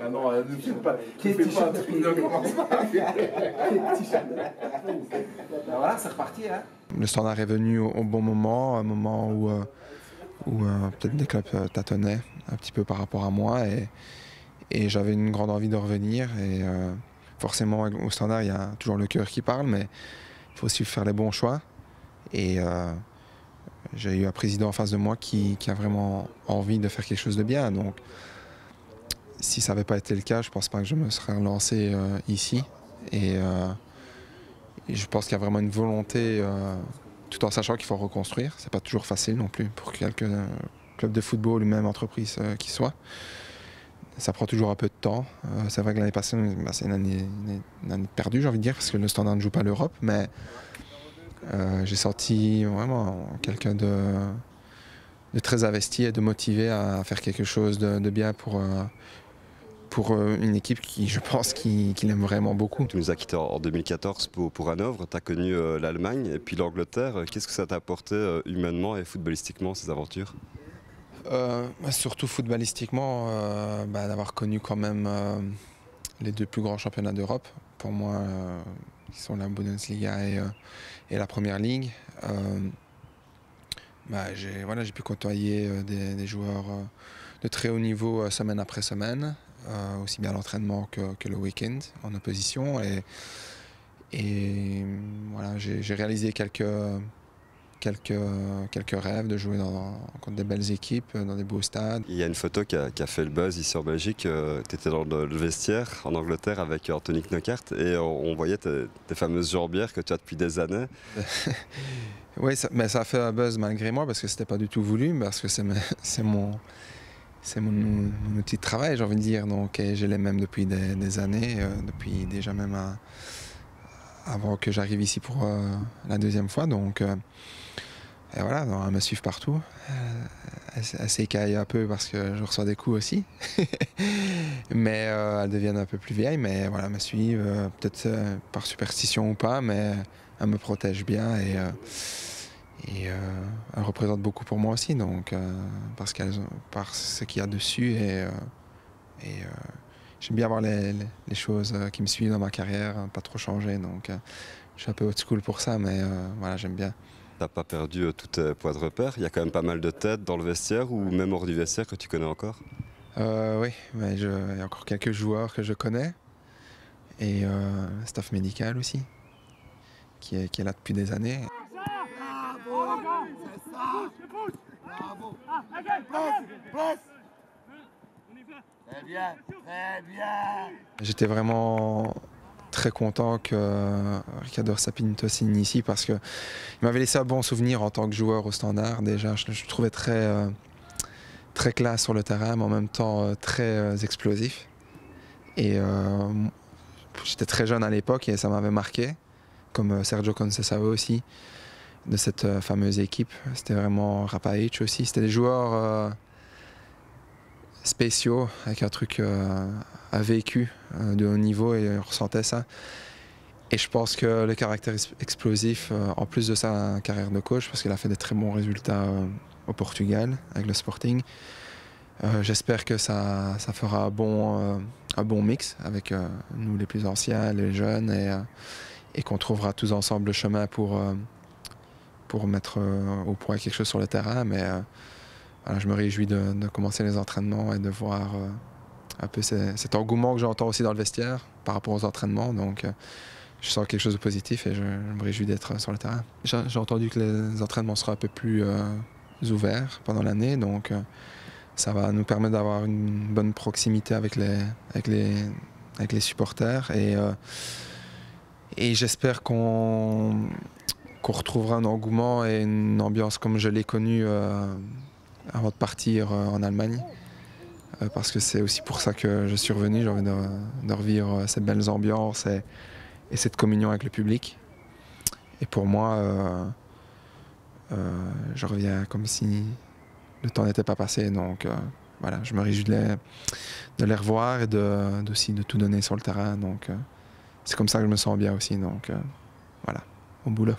Ah non, ne fais pas. Voilà, c'est reparti. Hein. Le Standard est venu au bon moment, un moment où peut-être des clubs tâtonnaient un petit peu par rapport à moi et j'avais une grande envie de revenir. Et forcément, au Standard, il y a toujours le cœur qui parle, mais il faut aussi faire les bons choix. Et j'ai eu un président en face de moi qui a vraiment envie de faire quelque chose de bien. Donc, si ça n'avait pas été le cas, je ne pense pas que je me serais relancé ici. Et je pense qu'il y a vraiment une volonté, tout en sachant qu'il faut reconstruire. C'est pas toujours facile non plus pour quelques clubs de football ou même entreprise qui soit. Ça prend toujours un peu de temps. C'est vrai que l'année passée, c'est une année perdue, j'ai envie de dire, parce que le Standard ne joue pas l'Europe. Mais j'ai senti vraiment quelqu'un de très investi et de motivé à faire quelque chose de bien pour une équipe qui, je pense, qu'il aime vraiment beaucoup. Tu nous as quittés en 2014 pour Hanovre, tu as connu l'Allemagne et puis l'Angleterre. Qu'est-ce que ça t'a apporté humainement et footballistiquement, ces aventures? Surtout footballistiquement, d'avoir connu quand même les deux plus grands championnats d'Europe, pour moi, qui sont la Bundesliga et la Première Ligue. J'ai pu côtoyer des joueurs de très haut niveau semaine après semaine, aussi bien à l'entraînement que le week-end en opposition. Et voilà, j'ai réalisé quelques rêves de jouer contre des belles équipes, dans des beaux stades. Il y a une photo qui a fait le buzz ici en Belgique. Tu étais dans le vestiaire en Angleterre avec Anthony Knockaert et on voyait tes fameuses jambières que tu as depuis des années. Oui, mais ça a fait un buzz malgré moi parce que c'était pas du tout voulu, parce que c'est mon outil de travail, j'ai envie de dire. Donc, je l'ai même depuis des années, depuis déjà même avant que j'arrive ici pour la deuxième fois. Donc, et voilà, elles me suivent partout. Elles s'écaillent un peu parce que je reçois des coups aussi. Mais elles deviennent un peu plus vieilles, mais voilà, elles me suivent, peut-être par superstition ou pas, mais elles me protègent bien et elles représentent beaucoup pour moi aussi, donc, par ce qu'il y a dessus. Et j'aime bien voir les choses qui me suivent dans ma carrière, pas trop changer. Donc, je suis un peu old school pour ça, mais voilà, j'aime bien. T'as pas perdu tous tes points de repère? Il y a quand même pas mal de têtes dans le vestiaire ou même hors du vestiaire que tu connais encore? Oui, mais il y a encore quelques joueurs que je connais et staff médical aussi, qui est là depuis des années. Très bien, très bien. J'étais vraiment très content que Riccardo Sapinto signe ici parce qu'il m'avait laissé un bon souvenir en tant que joueur au Standard. Déjà, je le trouvais très classe sur le terrain, mais en même temps très explosif. Et j'étais très jeune à l'époque et ça m'avait marqué, comme Sergio Conceição aussi, de cette fameuse équipe. C'était vraiment Rapaic aussi. C'était des joueurs spéciaux, avec un truc à vécu de haut niveau, et on ressentait ça. Et je pense que le caractère explosif, en plus de sa carrière de coach, parce qu'il a fait des très bons résultats au Portugal avec le Sporting, j'espère que ça fera un bon mix avec nous les plus anciens, les jeunes, et qu'on trouvera tous ensemble le chemin pour mettre au point quelque chose sur le terrain. Mais voilà, je me réjouis de commencer les entraînements et de voir un peu cet engouement que j'entends aussi dans le vestiaire par rapport aux entraînements. Donc je sens quelque chose de positif et je me réjouis d'être sur le terrain. J'ai entendu que les entraînements seront un peu plus ouverts pendant l'année, donc ça va nous permettre d'avoir une bonne proximité avec les supporters, et j'espère qu'on retrouvera un engouement et une ambiance comme je l'ai connue avant de partir en Allemagne, parce que c'est aussi pour ça que je suis revenu. J'ai envie de revivre ces belles ambiances et cette communion avec le public. Et pour moi, je reviens comme si le temps n'était pas passé. Donc voilà, je me réjouis de les revoir et aussi de tout donner sur le terrain. Donc c'est comme ça que je me sens bien aussi. Donc voilà, au boulot.